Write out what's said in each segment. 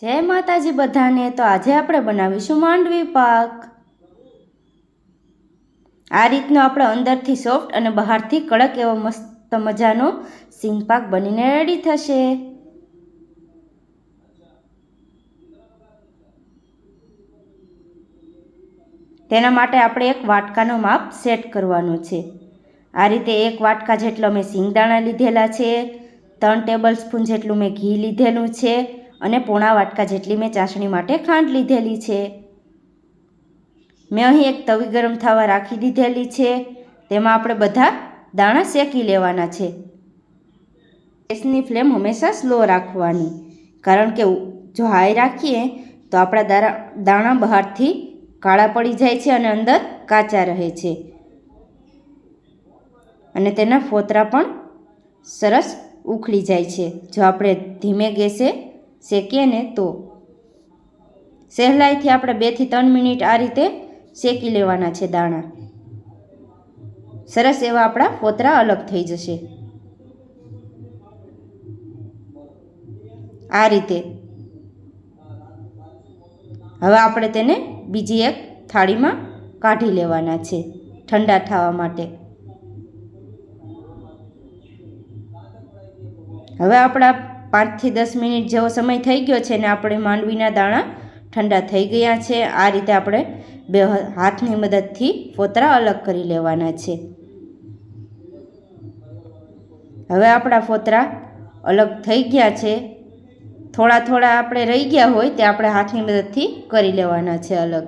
જય માતાજી બધાને। તો આજે આપણે બનાવીશું માંડવી પાક। આ રીતનો આપણે અંદરથી સોફ્ટ અને બહારથી કડક એવો મસ્ત મજાનો સિંગ પાક બનીને રેડી થશે। તેના માટે આપણે એક વાટકાનો માપ સેટ કરવાનો છે। આ રીતે એક વાટકા જેટલો મેં સિંગદાણા લીધેલા છે, 3 ટેબલ સ્પૂન જેટલું મેં ઘી લીધેલું છે અને પોણા વાટકા જેટલી મેં ચાસણી માટે ખાંડ લીધેલી છે। મેં અહીં એક તવી ગરમ થવા રાખી દીધેલી છે। તેમાં આપણે બધા દાણા શેકી લેવાના છે। ગેસની ફ્લેમ હંમેશા સ્લો રાખવાની, કારણ કે જો હાઈ રાખીએ તો આપણા દાણા બહારથી કાળા પડી જાય છે અને અંદર કાચા રહે છે અને તેના ફોતરા પણ સરસ ઉખડી જાય છે જો આપણે ધીમે ગેસે શેકીએ ને તો। સહેલાઈથી આપણે 2 થી 3 મિનિટ આ રીતે શેકી લેવાના છે દાણા। સરસ એવા આપણા ફોતરા અલગ થઈ જશે। આ રીતે હવે આપણે તેને બીજી એક થાળીમાં કાઢી લેવાના છે ઠંડા થવા માટે। હવે આપણા 5 થી 10 મિનિટ જેવો સમય થઈ ગયો છે ને આપણે માંડવીના દાણા ઠંડા થઈ ગયા છે। આ રીતે આપણે બે હાથની મદદથી ફોતરા અલગ કરી લેવાના છે। હવે આપણા ફોતરા અલગ થઈ ગયા છે। થોડા થોડા આપણે રહી ગયા હોય તે આપણે હાથની મદદથી કરી લેવાના છે અલગ।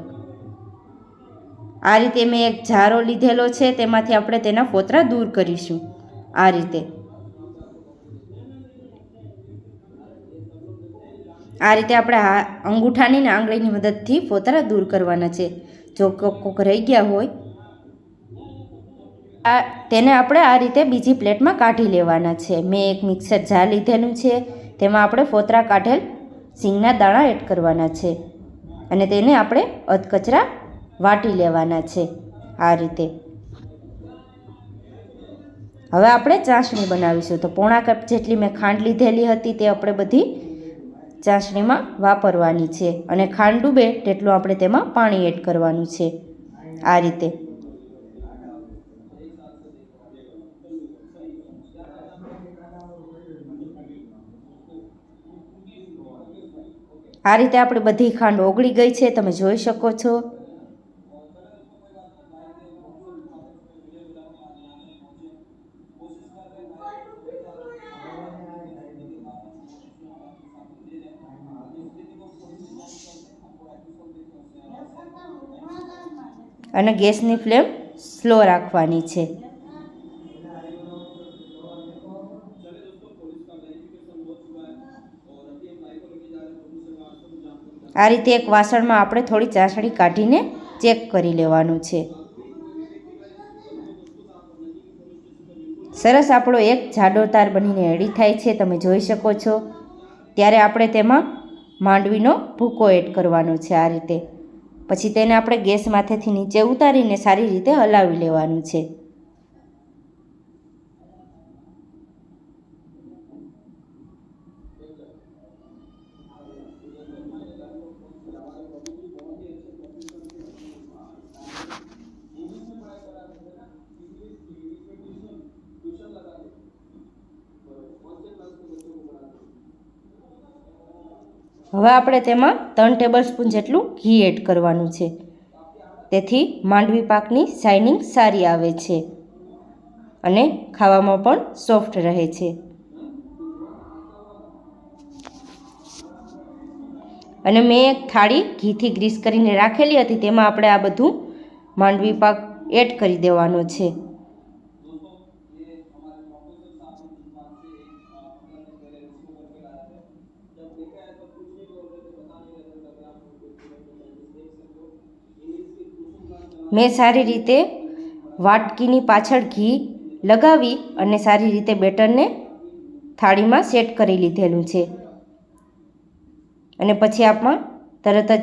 આ રીતે મેં એક જારો લીધેલો છે, તેમાંથી આપણે તેના ફોતરા દૂર કરીશું। આ રીતે આપણે અંગૂઠાની ને આંગળીની મદદથી ફોતરા દૂર કરવાના છે। જો કોક રહી ગયા હોય તેને આપણે આ રીતે બીજી પ્લેટમાં કાઢી લેવાના છે। મેં એક મિક્સર જાર લીધેલું છે, તેમાં આપણે ફોતરા કાઢેલ સિંગના દાણા એડ કરવાના છે અને તેને આપણે અધકચરા વાટી લેવાના છે। આ રીતે હવે આપણે ચાસણી બનાવીશું। તો પોણા કપ જેટલી મેં ખાંડ લીધેલી હતી તે આપણે બધી ચાસણીમાં વાપરવાની છે અને ખાંડ ડૂબે તેટલું આપણે તેમાં પાણી એડ કરવાનું છે। આ રીતે આપણી બધી ખાંડ ઓગળી ગઈ છે, તમે જોઈ શકો છો। અને ગેસની ફ્લેમ સ્લો રાખવાની છે। આ રીતે એક વાસણમાં આપણે થોડી ચાસણી કાઢીને ચેક કરી લેવાનું છે। સરસ આપણો એક જાડો તાર બનીને રેડી થાય છે, તમે જોઈ શકો છો। ત્યારે આપણે તેમાં માંડવીનો ભૂકો એડ કરવાનો છે। આ રીતે પછી તેને આપણે ગેસ માથેથી નીચે ઉતારીને સારી રીતે હલાવી લેવાનું છે। હવે આપણે તેમાં 3 ટેબલ સ્પૂન જેટલું ઘી એડ કરવાનું છે, તેથી માંડવી પાકની શાઇનિંગ સારી આવે છે અને ખાવામાં પણ સોફ્ટ રહે છે। અને મેં એક થાળી ઘીથી ગ્રીસ કરીને રાખેલી હતી, તેમાં આપણે આ બધું માંડવી પાક એડ કરી દેવાનો છે। મેં સારી રીતે વાટકીની પાછળ ઘી લગાવી અને સારી રીતે બેટરને થાળીમાં સેટ કરી લીધેલું છે અને પછી આમાં તરત જ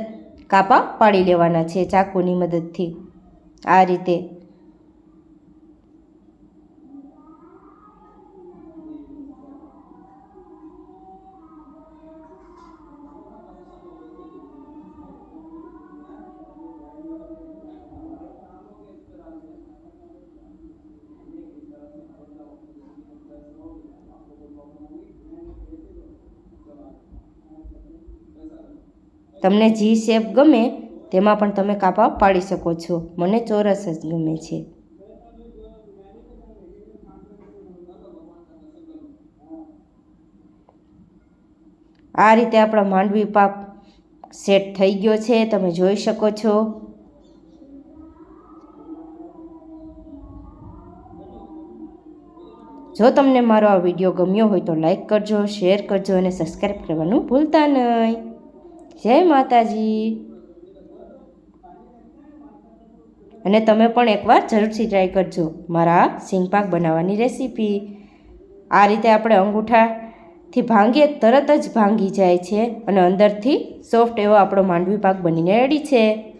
કાપા પાડી લેવાના છે ચાકુની મદદથી। આ રીતે તમને જે શેપ ગમે તેમાં પણ તમે કાપા પાડી શકો છો. મને ચોરસ જ ગમે છે. આ રીતે આપણો માંડવી પાક સેટ થઈ ગયો છે, તમે જોઈ શકો છો. જો તમને મારો આ વિડીયો ગમ્યો હોય તો લાઈક કરજો, શેર કરજો અને સબસ્ક્રાઈબ કરવાનું ભૂલતા નહીં. જય માતાજી. અને તમે પણ એકવાર જરૂરથી ટ્રાય કરજો મારા સિંગ પાક બનાવવાની રેસીપી. આ રીતે આપણે અંગૂઠાથી ભાંગીએ તરત જ ભાંગી જાય છે અને અંદરથી સોફ્ટ એવો આપણો માંડવી પાક બનીને રેડી છે.